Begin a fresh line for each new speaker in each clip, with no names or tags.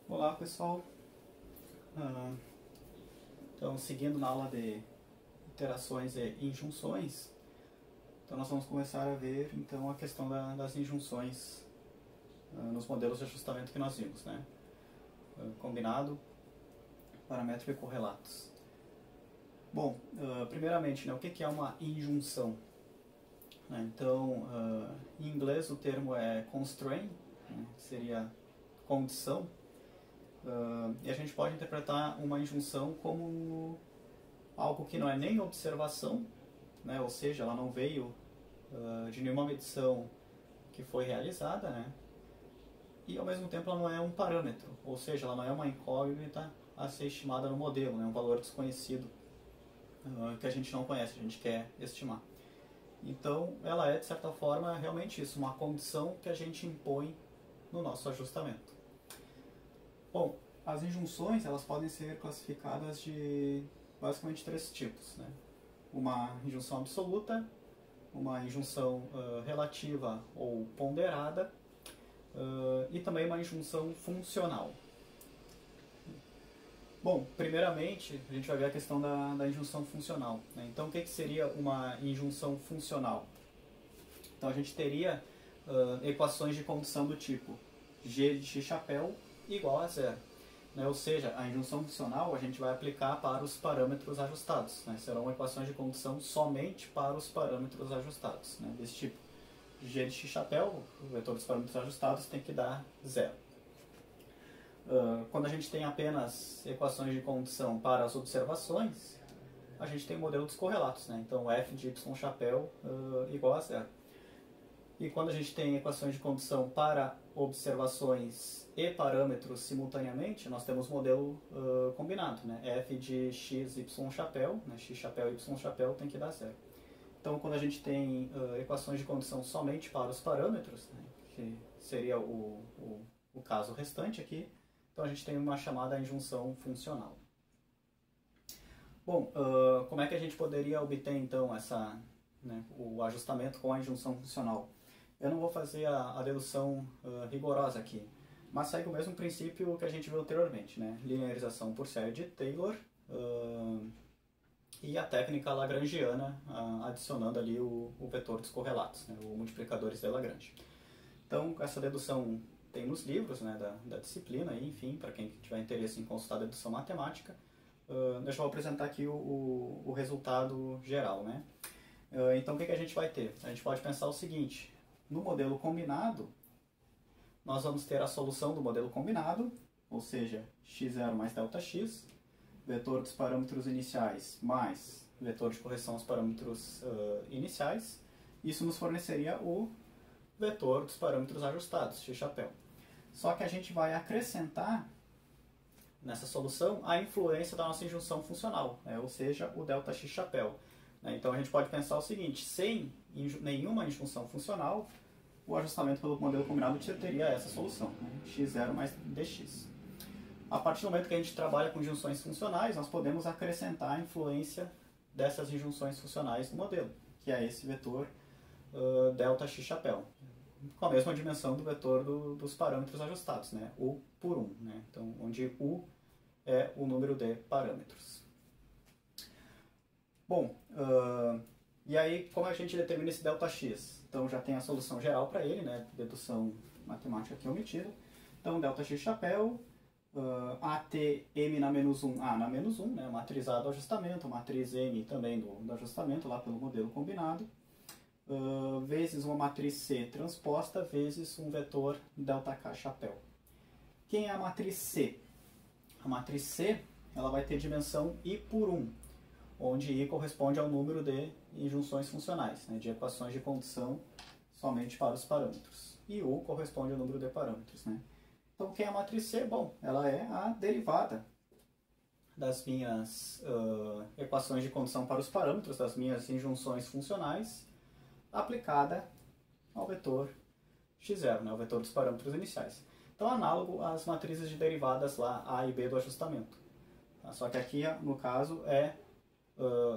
Olá pessoal, Ah, então seguindo na aula de interações e injunções, então nós vamos começar a ver então a questão das injunções nos modelos de ajustamento que nós vimos, né? Combinado, paramétrico e correlatos. Bom, primeiramente, né, o que é uma injunção? Então, em inglês o termo é constraint, né, seria condição. E a gente pode interpretar uma injunção como algo que não é nem observação, né? Ou seja, ela não veio de nenhuma medição que foi realizada, né? E ao mesmo tempo ela não é um parâmetro, ou seja, ela não é uma incógnita a ser estimada no modelo, né? Um valor desconhecido que a gente não conhece, a gente quer estimar. Então ela é, de certa forma, realmente isso, uma condição que a gente impõe no nosso ajustamento. Bom, as injunções elas podem ser classificadas de basicamente três tipos, né? Uma injunção absoluta, uma injunção relativa ou ponderada e também uma injunção funcional. Bom, primeiramente a gente vai ver a questão da injunção funcional, né? Então o que seria uma injunção funcional? Então a gente teria equações de condição do tipo g de x chapéu igual a zero. Né? Ou seja, a injunção funcional a gente vai aplicar para os parâmetros ajustados. Né? Serão equações de condição somente para os parâmetros ajustados. Né? Desse tipo, g de x chapéu, o vetor dos parâmetros ajustados tem que dar zero. Quando a gente tem apenas equações de condição para as observações, a gente tem o modelo dos correlatos. Né? Então, f de y chapéu igual a zero. E quando a gente tem equações de condição para observações e parâmetros simultaneamente, nós temos modelo combinado, né? F de x, y chapéu, né? X chapéu, y chapéu tem que dar zero. Então, quando a gente tem equações de condição somente para os parâmetros, né? Que seria o caso restante aqui, então a gente tem uma chamada injunção funcional. Bom, como é que a gente poderia obter então o ajustamento com a injunção funcional? Eu não vou fazer a dedução rigorosa aqui, mas segue o mesmo princípio que a gente viu anteriormente, né? Linearização por série de Taylor e a técnica lagrangiana adicionando ali o vetor dos correlatos, né? O multiplicadores de Lagrange. Então, essa dedução tem nos livros, né, da disciplina, e, enfim, para quem tiver interesse em consultar a dedução matemática. Deixa eu apresentar aqui o resultado geral, né? Então, o que a gente vai ter? A gente pode pensar o seguinte: no modelo combinado, nós vamos ter a solução do modelo combinado, ou seja, x0 mais ΔX, vetor dos parâmetros iniciais mais vetor de correção aos parâmetros iniciais. Isso nos forneceria o vetor dos parâmetros ajustados, x chapéu. Só que a gente vai acrescentar nessa solução a influência da nossa injunção funcional, né? Ou seja, o ΔX chapéu. Então a gente pode pensar o seguinte: sem nenhuma injunção funcional, o ajustamento pelo modelo combinado teria essa solução, né? x0 mais dx. A partir do momento que a gente trabalha com injunções funcionais, nós podemos acrescentar a influência dessas injunções funcionais no modelo, que é esse vetor ΔX chapéu, com a mesma dimensão do vetor dos parâmetros ajustados, né? U por 1, né? Então, onde U é o número de parâmetros. Bom, e aí como a gente determina esse ΔX? Então já tem a solução geral para ele, né? Dedução matemática aqui omitida. Então ΔX chapéu, ATM na menos 1, A na menos 1, né? Matriz A do ajustamento, matriz M também do ajustamento, lá pelo modelo combinado, vezes uma matriz C transposta, vezes um vetor ΔK chapéu. Quem é a matriz C? A matriz C ela vai ter dimensão I por 1, onde I corresponde ao número de injunções funcionais, né, de equações de condição somente para os parâmetros. E U corresponde ao número de parâmetros. Né? Então, quem é a matriz C? Bom, ela é a derivada das minhas equações de condição para os parâmetros, das minhas injunções funcionais, aplicada ao vetor x0, né, o vetor dos parâmetros iniciais. Então, análogo às matrizes de derivadas lá A e B do ajustamento. Tá? Só que aqui, no caso,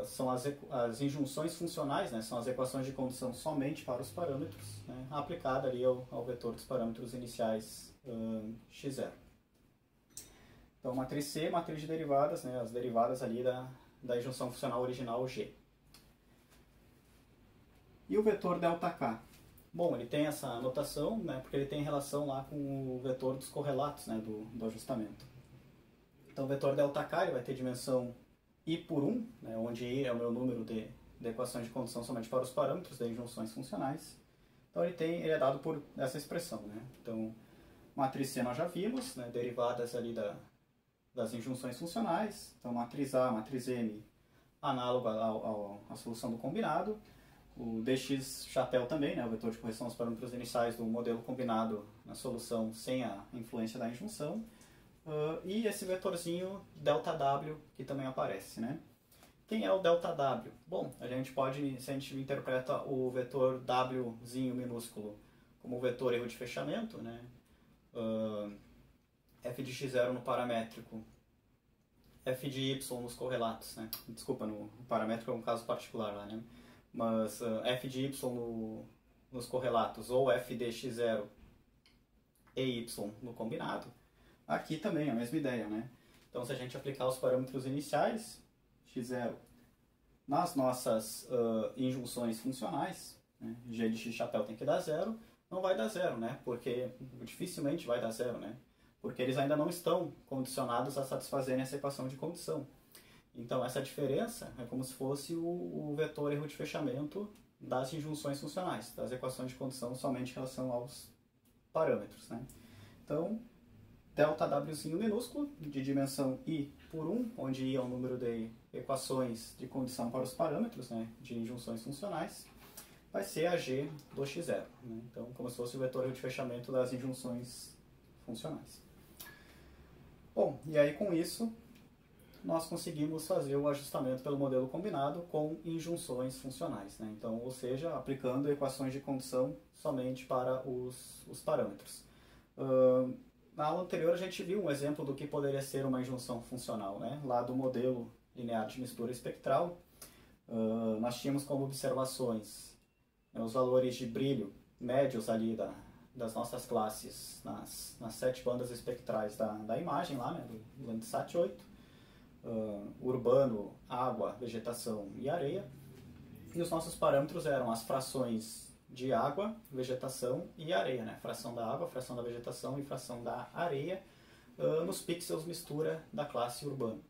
são as injunções funcionais, né, são as equações de condição somente para os parâmetros, né, aplicada ali ao vetor dos parâmetros iniciais x0. Então, matriz C, matriz de derivadas, né, as derivadas ali da injunção funcional original G. E o vetor ΔK? Bom, ele tem essa notação, né, porque ele tem relação lá com o vetor dos correlatos, né, do ajustamento. Então, o vetor ΔK ele vai ter dimensão I por 1, né, onde I é o meu número de equações de condição somente para os parâmetros de injunções funcionais. Então, ele é dado por essa expressão. Né? Então, matriz C nós já vimos, né, derivadas ali das injunções funcionais. Então, matriz A, matriz M, análoga à solução do combinado. O dx chapéu também, né, o vetor de correção aos parâmetros iniciais do modelo combinado na solução sem a influência da injunção. E esse vetorzinho ΔW que também aparece. Né? Quem é o ΔW? Bom, a gente pode, se a gente interpreta o vetor Wzinho minúsculo como o vetor erro de fechamento, né? F de x0 no paramétrico, F de y nos correlatos, né? Desculpa, no paramétrico é um caso particular lá, né? Mas F de y nos correlatos ou F de x0 e y no combinado, aqui também é a mesma ideia, né? Então, se a gente aplicar os parâmetros iniciais, x0, nas nossas injunções funcionais, né? G de x chapéu tem que dar zero, não vai dar zero, né? Porque dificilmente vai dar zero, né? Porque eles ainda não estão condicionados a satisfazerem essa equação de condição. Então, essa diferença é como se fosse o vetor erro de fechamento das injunções funcionais, das equações de condição somente em relação aos parâmetros, né? Então, ΔWzinho minúsculo, de dimensão I por 1, onde I é o número de equações de condição para os parâmetros, né, de injunções funcionais, vai ser a G do x0. Né? Então, como se fosse o vetor de fechamento das injunções funcionais. Bom, e aí com isso, nós conseguimos fazer o ajustamento pelo modelo combinado com injunções funcionais. Né? Então, ou seja, aplicando equações de condição somente para os parâmetros. Na aula anterior a gente viu um exemplo do que poderia ser uma injunção funcional, né? Lá do modelo linear de mistura espectral, nós tínhamos como observações, né, os valores de brilho médios ali das nossas classes nas 7 bandas espectrais da imagem lá, né, do Landsat 8, urbano, água, vegetação e areia, e os nossos parâmetros eram as frações de água, vegetação e areia, né? Fração da água, fração da vegetação e fração da areia nos pixels mistura da classe urbano.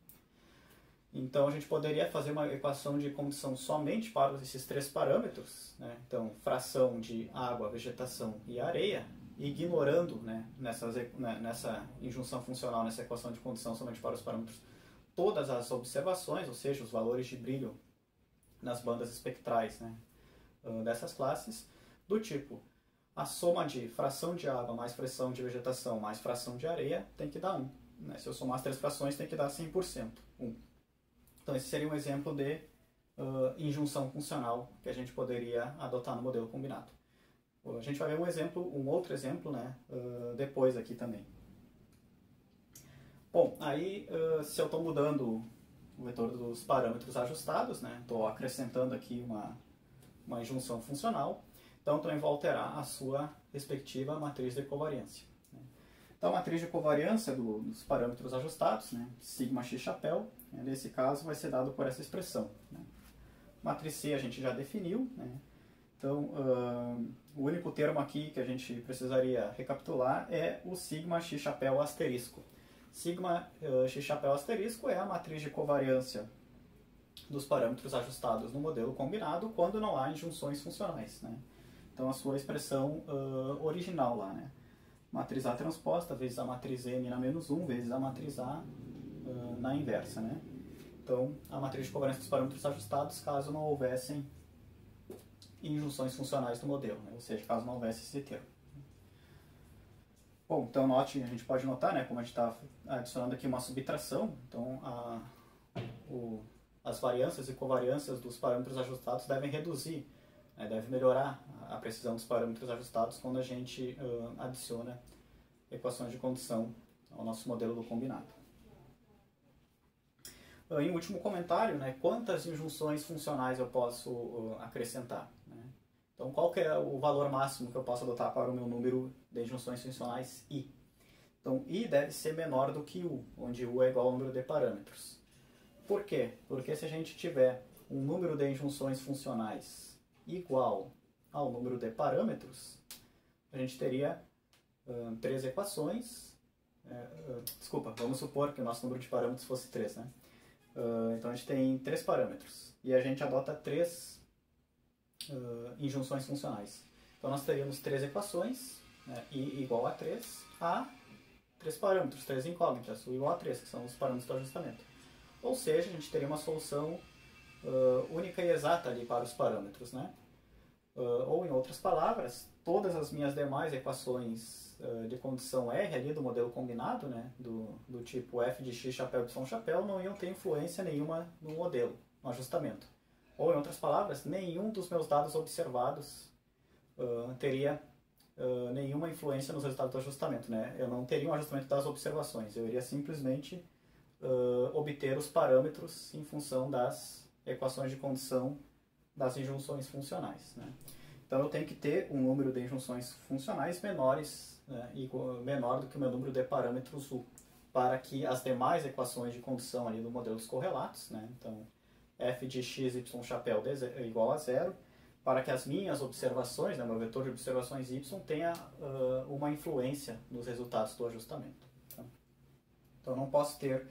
Então a gente poderia fazer uma equação de condição somente para esses 3 parâmetros, né? Então fração de água, vegetação e areia, ignorando, né, nessa injunção funcional, nessa equação de condição somente para os parâmetros, todas as observações, ou seja, os valores de brilho nas bandas espectrais, né, dessas classes, do tipo, a soma de fração de água mais fração de vegetação mais fração de areia tem que dar 1. Né? Se eu somar as 3 frações, tem que dar 100%, 1. Então esse seria um exemplo de injunção funcional que a gente poderia adotar no modelo combinado. A gente vai ver um outro exemplo, né, depois aqui também. Bom, aí se eu estou mudando o vetor dos parâmetros ajustados, né, estou acrescentando aqui uma injunção funcional, então também vou alterar a sua respectiva matriz de covariância. Né. Então a matriz de covariância dos parâmetros ajustados, né, sigma x chapéu, né, nesse caso vai ser dado por essa expressão. Né. Matriz C a gente já definiu, né. Então o único termo aqui que a gente precisaria recapitular é o sigma x chapéu asterisco. Sigma x chapéu asterisco é a matriz de covariância dos parâmetros ajustados no modelo combinado quando não há injunções funcionais. Né? Então a sua expressão original lá, né? Matriz A transposta vezes a matriz M na menos 1 vezes a matriz A na inversa. Né? Então a matriz de covariância dos parâmetros ajustados caso não houvessem injunções funcionais no modelo, né? Ou seja, caso não houvesse esse termo. Bom, então note, a gente pode notar, né, como a gente está adicionando aqui uma subtração, então as variâncias e covariâncias dos parâmetros ajustados devem reduzir, né, deve melhorar a precisão dos parâmetros ajustados quando a gente adiciona equações de condição ao nosso modelo do combinado. Em último comentário, né, quantas injunções funcionais eu posso acrescentar? Né? Então, qual que é o valor máximo que eu posso adotar para o meu número de injunções funcionais I? Então, I deve ser menor do que U, onde U é igual ao número de parâmetros. Por quê? Porque se a gente tiver um número de injunções funcionais igual ao número de parâmetros, a gente teria três equações. Desculpa, vamos supor que o nosso número de parâmetros fosse 3, né? Então a gente tem 3 parâmetros e a gente adota 3 injunções funcionais. Então nós teríamos 3 equações, né, I igual a 3, a 3 parâmetros, 3 incógnitas, U igual a 3, que são os parâmetros do ajustamento. Ou seja, a gente teria uma solução única e exata ali para os parâmetros, né? Ou em outras palavras, todas as minhas demais equações de condição R ali do modelo combinado, né, do tipo f de x chapéu y chapéu, não iam ter influência nenhuma no modelo, no ajustamento. Ou em outras palavras, nenhum dos meus dados observados teria nenhuma influência nos resultados do ajustamento, né? Eu não teria um ajustamento das observações, eu iria simplesmente obter os parâmetros em função das equações de condição das injunções funcionais, né? Então eu tenho que ter um número de injunções funcionais menores, né, menor do que o meu número de parâmetros U, para que as demais equações de condição ali do modelo dos correlatos, né, então f de x, y chapéu é igual a zero, para que as minhas observações, né, meu vetor de observações y, tenha uma influência nos resultados do ajustamento. Tá? Então eu não posso ter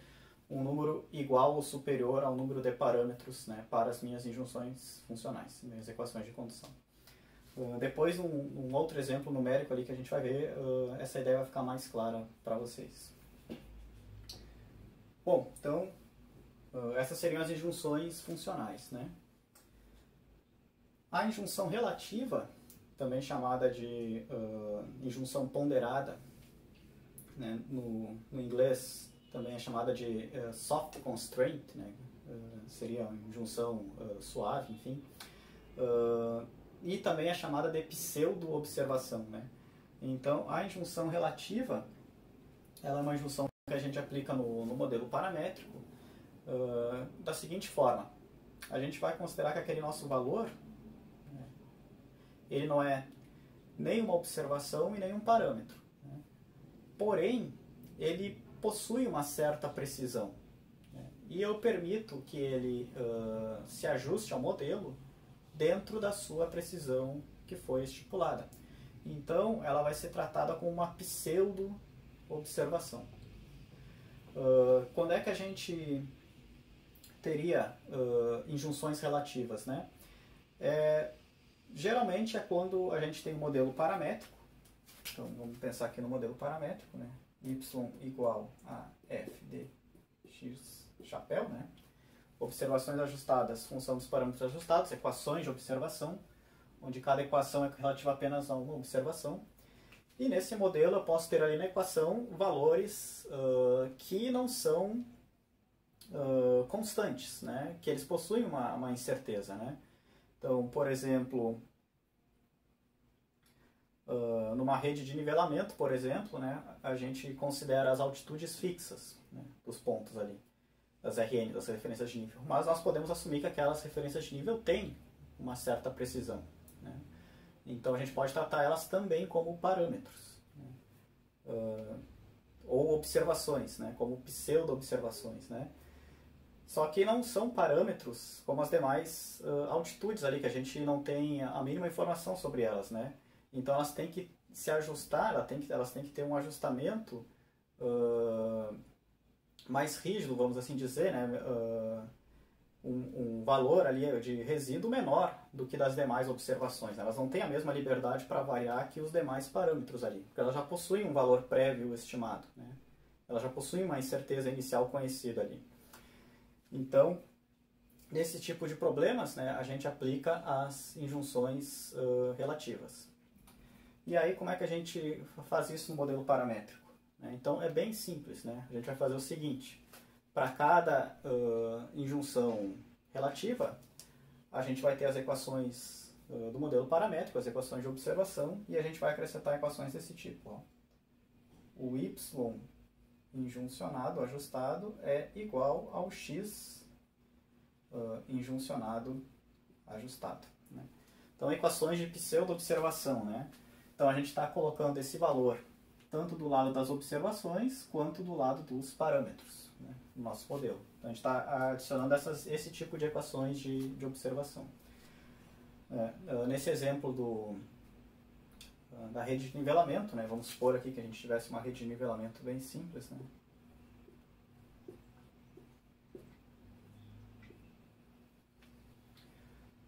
um número igual ou superior ao número de parâmetros, né, para as minhas injunções funcionais, minhas equações de condição. Depois, um outro exemplo numérico ali que a gente vai ver, essa ideia vai ficar mais clara para vocês. Bom, então, essas seriam as injunções funcionais, né? A injunção relativa, também chamada de injunção ponderada, né, no inglês também é chamada de soft constraint, né, seria uma injunção suave, enfim, e também é chamada de pseudo-observação, né? Então, a injunção relativa, ela é uma injunção que a gente aplica no modelo paramétrico da seguinte forma: a gente vai considerar que aquele nosso valor, né, ele não é nem uma observação e nem um parâmetro, né? Porém, ele possui uma certa precisão, né? E eu permito que ele se ajuste ao modelo dentro da sua precisão que foi estipulada. Então, ela vai ser tratada como uma pseudo-observação. Quando é que a gente teria injunções relativas, né? Geralmente é quando a gente tem um modelo paramétrico. Então, vamos pensar aqui no modelo paramétrico, né? Y igual a f de x chapéu, né? Observações ajustadas, função dos parâmetros ajustados, equações de observação, onde cada equação é relativa apenas a uma observação. E nesse modelo eu posso ter ali na equação valores que não são constantes, né? Que eles possuem uma incerteza, né? Então, por exemplo, numa rede de nivelamento, por exemplo, né, a gente considera as altitudes fixas, né, dos pontos ali, das RN, das referências de nível. Mas nós podemos assumir que aquelas referências de nível têm uma certa precisão, né? Então a gente pode tratar elas também como parâmetros, né? Ou observações, né? Como pseudo-observações, né? Só que não são parâmetros como as demais altitudes ali, que a gente não tem a mínima informação sobre elas, né? Então elas têm que se ajustar, elas têm que ter um ajustamento mais rígido, vamos assim dizer, né? Um valor ali de resíduo menor do que das demais observações, né? Elas não têm a mesma liberdade para variar que os demais parâmetros ali, porque elas já possuem um valor prévio estimado, né? Elas já possuem uma incerteza inicial conhecida ali. Então, nesse tipo de problemas, né, a gente aplica as injunções relativas. E aí, como é que a gente faz isso no modelo paramétrico? Então, é bem simples, né? A gente vai fazer o seguinte: para cada injunção relativa, a gente vai ter as equações do modelo paramétrico, as equações de observação, e a gente vai acrescentar equações desse tipo. Ó. O y injuncionado, ajustado, é igual ao x injuncionado, ajustado, né? Então, equações de pseudo-observação, né? Então, a gente está colocando esse valor tanto do lado das observações quanto do lado dos parâmetros, né, do nosso modelo. Então a gente está adicionando esse tipo de equações de observação. Nesse exemplo da rede de nivelamento, né, vamos supor aqui que a gente tivesse uma rede de nivelamento bem simples, né.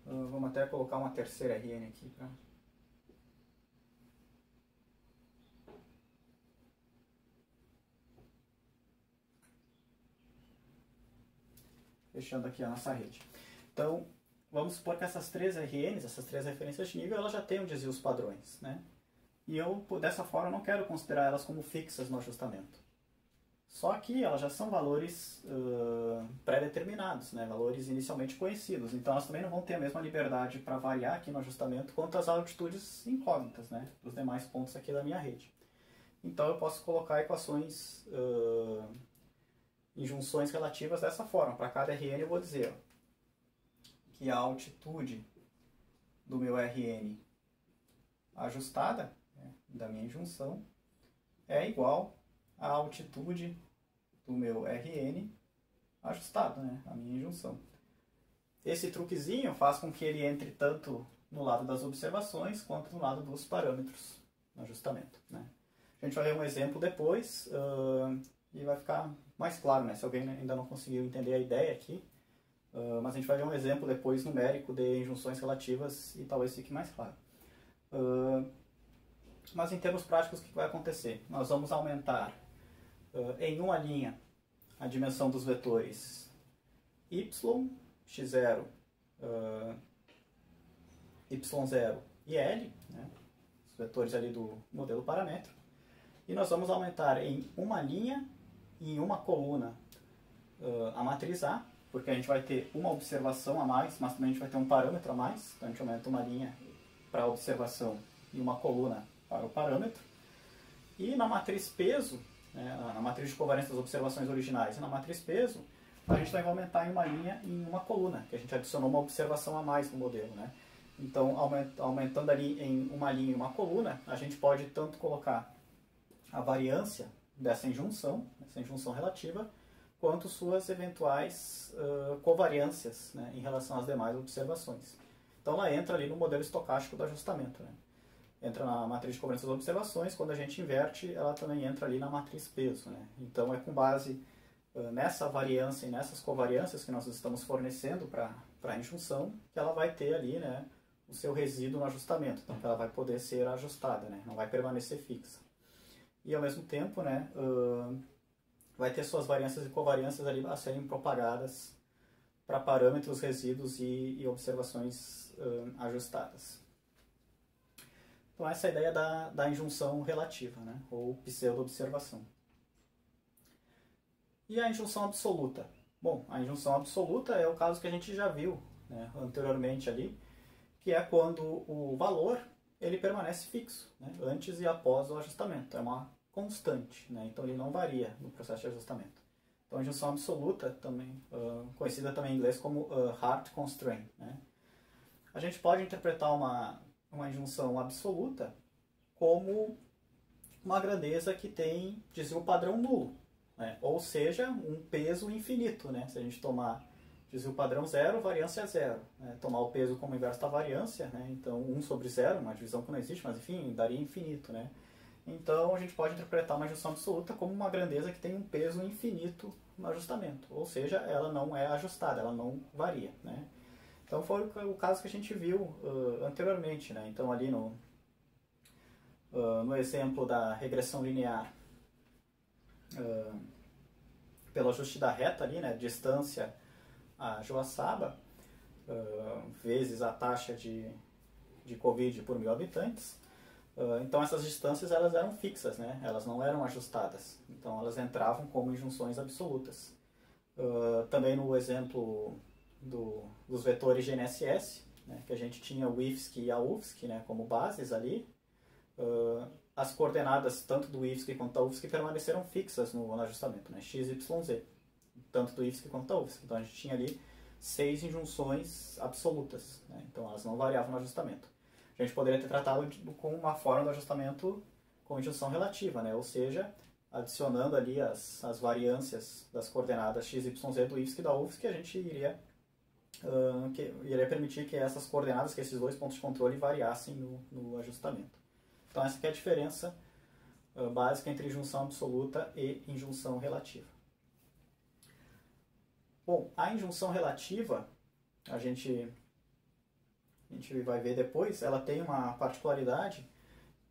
Vamos até colocar uma terceira RN aqui para... Fechando aqui a nossa rede. Então, vamos supor que essas três RNs, essas três referências de nível, elas já tenham desvios padrões, né? E eu, dessa forma, não quero considerar elas como fixas no ajustamento. Só que elas já são valores pré-determinados, né? Valores inicialmente conhecidos. Então, elas também não vão ter a mesma liberdade para variar aqui no ajustamento quanto as altitudes incógnitas, né, dos demais pontos aqui da minha rede. Então, eu posso colocar equações... injunções relativas dessa forma. Para cada RN eu vou dizer que a altitude do meu RN ajustada, né, da minha injunção, é igual à altitude do meu RN ajustado, né, a minha injunção. Esse truquezinho faz com que ele entre tanto no lado das observações quanto no lado dos parâmetros no ajustamento, né. A gente vai ver um exemplo depois e vai ficar mais claro, né, se alguém ainda não conseguiu entender a ideia aqui. Mas a gente vai ver um exemplo depois numérico de injunções relativas e talvez fique mais claro. Mas em termos práticos, o que vai acontecer? Nós vamos aumentar em uma linha a dimensão dos vetores y, x0, y0 e l, né, os vetores ali do modelo paramétrico. E nós vamos aumentar em uma linha e em uma coluna a matriz A, porque a gente vai ter uma observação a mais, mas também a gente vai ter um parâmetro a mais. Então a gente aumenta uma linha para a observação e uma coluna para o parâmetro. E na matriz peso, né, na matriz de covariância das observações originais e na matriz peso, a gente vai aumentar em uma linha e em uma coluna, que a gente adicionou uma observação a mais no modelo, né? Então, aumentando ali em uma linha e uma coluna, a gente pode tanto colocar a variância dessa injunção relativa, quanto suas eventuais covariâncias, né, em relação às demais observações. Então ela entra ali no modelo estocástico do ajustamento, né? Entra na matriz de covariância das observações, quando a gente inverte, ela também entra ali na matriz peso, né? Então é com base nessa variância e nessas covariâncias que nós estamos fornecendo para a injunção, que ela vai ter ali, né, o seu resíduo no ajustamento. Então ela vai poder ser ajustada, né? Não vai permanecer fixa. E ao mesmo tempo, né, vai ter suas variâncias e covariâncias ali a serem propagadas para parâmetros, resíduos e observações ajustadas. Então essa é a ideia da injunção relativa, né, ou pseudo-observação. E a injunção absoluta? Bom, a injunção absoluta é o caso que a gente já viu, né, anteriormente ali, que é quando o valor ele permanece fixo, né, antes e após o ajustamento. É uma constante, né, então ele não varia no processo de ajustamento. Então a injunção absoluta, também, conhecida também em inglês como hard constraint, né. A gente pode interpretar uma injunção absoluta como uma grandeza que tem desvio padrão nulo, né, ou seja, um peso infinito, né, se a gente tomar desvio padrão zero, variância é zero. Né? Tomar o peso como inverso da variância, né? Então 1 sobre 0, uma divisão que não existe, mas enfim, daria infinito. Né? Então a gente pode interpretar uma injunção absoluta como uma grandeza que tem um peso infinito no ajustamento. Ou seja, ela não é ajustada, ela não varia. Né? Então foi o caso que a gente viu anteriormente. Né? Então ali no exemplo da regressão linear, pelo ajuste da reta ali, né? Distância a Joaçaba, vezes a taxa de Covid por 1000 habitantes. Então essas distâncias elas eram fixas, né? Elas não eram ajustadas. Então elas entravam como injunções absolutas. Também no exemplo dos vetores GNSS, né? Que a gente tinha o IFSC e a UFSC, né? Como bases ali. As coordenadas tanto do IFSC quanto da UFSC permaneceram fixas no ajustamento, né? X, Y, Z. Tanto do IFSC quanto da UFSC. Então a gente tinha ali 6 injunções absolutas, né? Então elas não variavam no ajustamento. A gente poderia ter tratado com uma forma do ajustamento com injunção relativa, né? Ou seja, adicionando ali as variâncias das coordenadas x, y, z do IFSC e da UFSC, a gente iria permitir que essas coordenadas, que esses dois pontos de controle variassem no ajustamento. Então essa aqui é a diferença básica entre injunção absoluta e injunção relativa. Bom, a injunção relativa, a gente vai ver depois, ela tem uma particularidade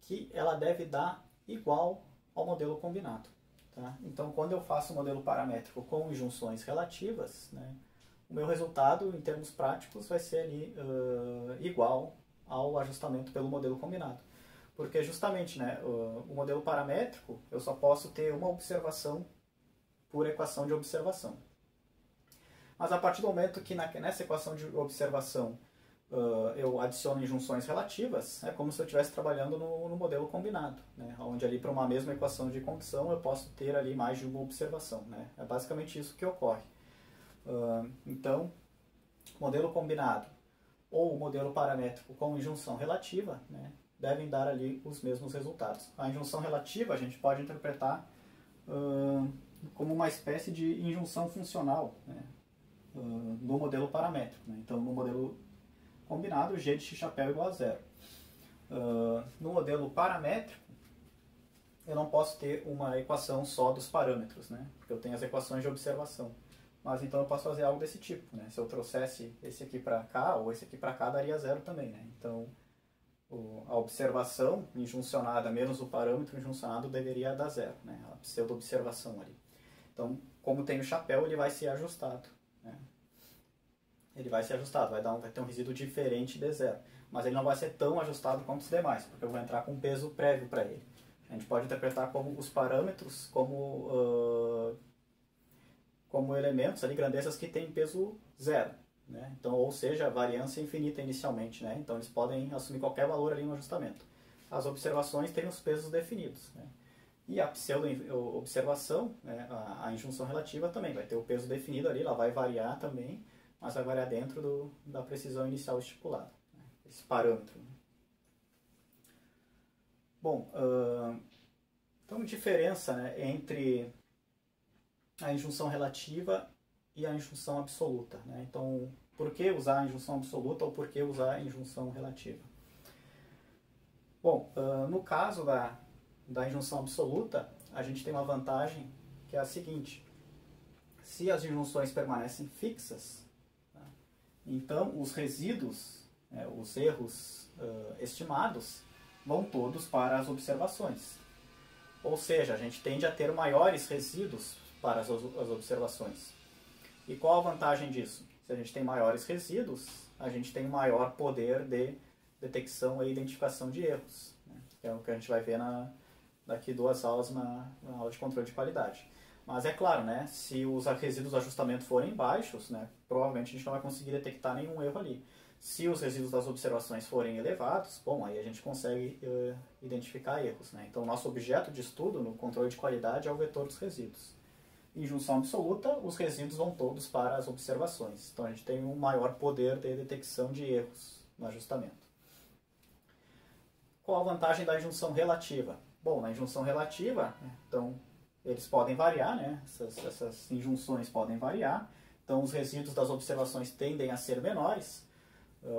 que ela deve dar igual ao modelo combinado. Tá? Então, quando eu faço um modelo paramétrico com injunções relativas, né, o meu resultado, em termos práticos, vai ser ali igual ao ajustamento pelo modelo combinado. Porque justamente, né, o modelo paramétrico, eu só posso ter uma observação por equação de observação. Mas a partir do momento que nessa equação de observação eu adiciono injunções relativas, é como se eu estivesse trabalhando no modelo combinado, né? Onde ali para uma mesma equação de condição eu posso ter ali mais de uma observação, né? É basicamente isso que ocorre. Então, modelo combinado ou modelo paramétrico com injunção relativa, né, devem dar ali os mesmos resultados. A injunção relativa a gente pode interpretar como uma espécie de injunção funcional, né, no modelo paramétrico. Né? Então, no modelo combinado, g de x chapéu é igual a zero. No modelo paramétrico, eu não posso ter uma equação só dos parâmetros, né? Porque eu tenho as equações de observação. Mas então eu posso fazer algo desse tipo, né? Se eu trouxesse esse aqui para cá ou esse aqui para cá, daria zero também, né? Então, a observação injuncionada menos o parâmetro injuncionado deveria dar zero, né? A pseudo-observação ali. Então, como tem o chapéu, ele vai ser ajustado, né? Ele vai ser ajustado, vai ter um resíduo diferente de zero. Mas ele não vai ser tão ajustado quanto os demais, porque eu vou entrar com um peso prévio para ele. A gente pode interpretar como os parâmetros como elementos ali, grandezas que têm peso zero, né? Então, ou seja, variância infinita inicialmente, né? Então eles podem assumir qualquer valor ali no ajustamento. As observações têm os pesos definidos, né? E a pseudo-observação, né, a injunção relativa também vai ter o peso definido ali, ela vai variar também, mas vai variar dentro da precisão inicial estipulada, né? Esse parâmetro. Bom, então diferença, né, entre a injunção relativa e a injunção absoluta, né? Então, por que usar a injunção absoluta ou por que usar a injunção relativa? Bom, no caso da injunção absoluta, a gente tem uma vantagem que é a seguinte: se as injunções permanecem fixas, tá, então os resíduos, os erros estimados, vão todos para as observações. Ou seja, a gente tende a ter maiores resíduos para as observações. E qual a vantagem disso? Se a gente tem maiores resíduos, a gente tem maior poder de detecção e identificação de erros, né? Que é o que a gente vai ver daqui 2 aulas na aula de controle de qualidade. Mas é claro, né, se os resíduos de ajustamento forem baixos, né, provavelmente a gente não vai conseguir detectar nenhum erro ali. Se os resíduos das observações forem elevados, bom, aí a gente consegue identificar erros, né? Então, o nosso objeto de estudo no controle de qualidade é o vetor dos resíduos. Em junção absoluta, os resíduos vão todos para as observações. Então, a gente tem um maior poder de detecção de erros no ajustamento. Qual a vantagem da injunção relativa? Bom, na injunção relativa, então, eles podem variar, né? Essas injunções podem variar. Então, os resíduos das observações tendem a ser menores,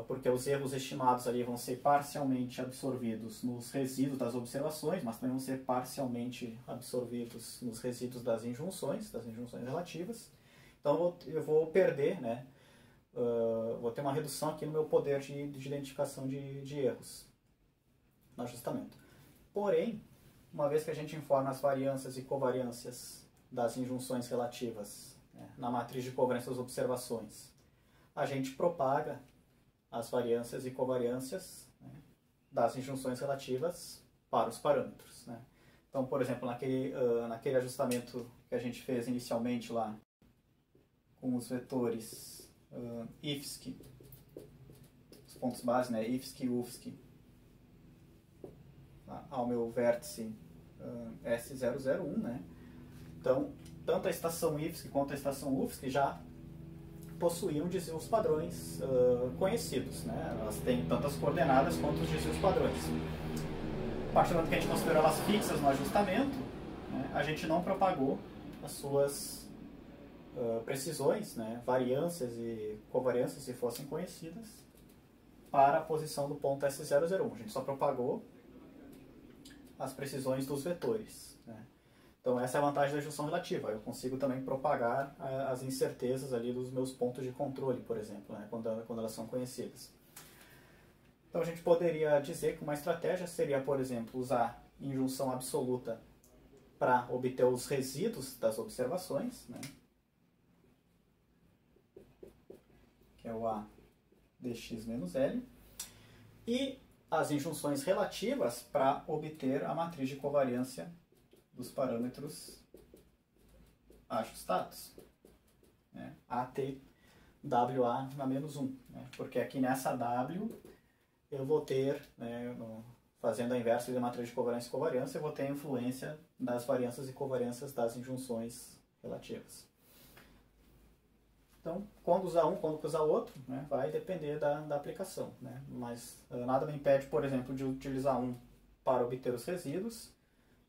porque os erros estimados ali vão ser parcialmente absorvidos nos resíduos das observações, mas também vão ser parcialmente absorvidos nos resíduos das injunções relativas. Então eu vou perder, né, vou ter uma redução aqui no meu poder de identificação de erros no ajustamento. Porém, uma vez que a gente informa as variâncias e covariâncias das injunções relativas, né, na matriz de covariância das observações, a gente propaga as variâncias e covariâncias, né, das injunções relativas para os parâmetros, né? Então, por exemplo, naquele ajustamento que a gente fez inicialmente lá, com os vetores IFSC, os pontos base, né, IFSC e UFSC, ao meu vértice S001, né? Então, tanto a estação IFSC quanto a estação UFSC já possuíam desvios padrões conhecidos, né? Elas têm tantas coordenadas quanto os desvios padrões. a partir do momento que a gente considerou elas fixas no ajustamento, né, a gente não propagou as suas precisões, né, variâncias e covariâncias, se fossem conhecidas, para a posição do ponto S001. A gente só propagou as precisões dos vetores, né. Então essa é a vantagem da junção relativa. Eu consigo também propagar as incertezas ali dos meus pontos de controle, por exemplo, né, quando elas são conhecidas. Então a gente poderia dizer que uma estratégia seria, por exemplo, usar injunção absoluta para obter os resíduos das observações, né, que é o A dx menos L, e as injunções relativas para obter a matriz de covariância dos parâmetros ajustados, né? ATWA na menos 1, né? Porque aqui nessa W eu vou ter, né, fazendo a inversa da matriz de covariância e covariância, eu vou ter a influência das variâncias e covariâncias das injunções relativas. Então, quando usar um, quando usar outro, né, vai depender da aplicação, né? Mas nada me impede, por exemplo, de utilizar um para obter os resíduos,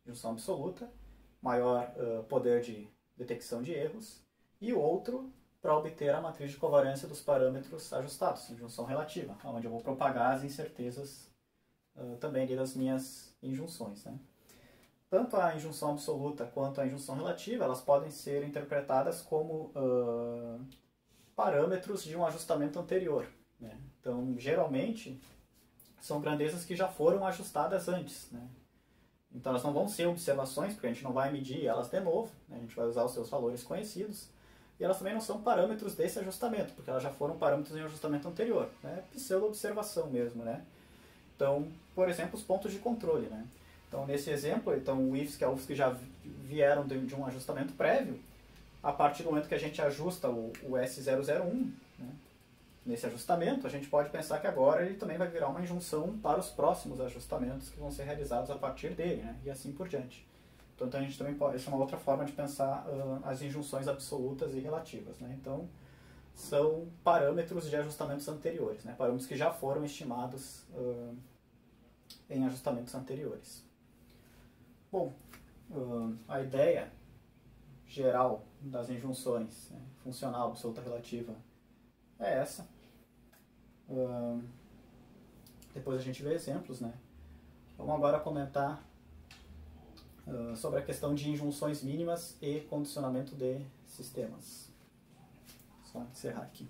junção absoluta, maior poder de detecção de erros, e o outro para obter a matriz de covariância dos parâmetros ajustados, junção relativa, onde eu vou propagar as incertezas também ali das minhas injunções, né? Tanto a injunção absoluta quanto a injunção relativa, elas podem ser interpretadas como parâmetros de um ajustamento anterior, né? Então, geralmente, são grandezas que já foram ajustadas antes, né? Então, elas não vão ser observações, porque a gente não vai medir elas de novo, né? A gente vai usar os seus valores conhecidos, e elas também não são parâmetros desse ajustamento, porque elas já foram parâmetros em um ajustamento anterior, né? Pseudo-observação mesmo, né? Então, por exemplo, os pontos de controle, né? Então, nesse exemplo, o IFS, que é os que já vieram de um ajustamento prévio, a partir do momento que a gente ajusta o S001, né, nesse ajustamento, a gente pode pensar que agora ele também vai virar uma injunção para os próximos ajustamentos que vão ser realizados a partir dele, né, e assim por diante. Então a gente também pode, essa é uma outra forma de pensar as injunções absolutas e relativas, né? Então, são parâmetros de ajustamentos anteriores, né, parâmetros que já foram estimados em ajustamentos anteriores. Bom, a ideia geral das injunções, né, funcional, absoluta, relativa, é essa. Depois a gente vê exemplos, né? Vamos agora comentar sobre a questão de injunções mínimas e condicionamento de sistemas. Só encerrar aqui.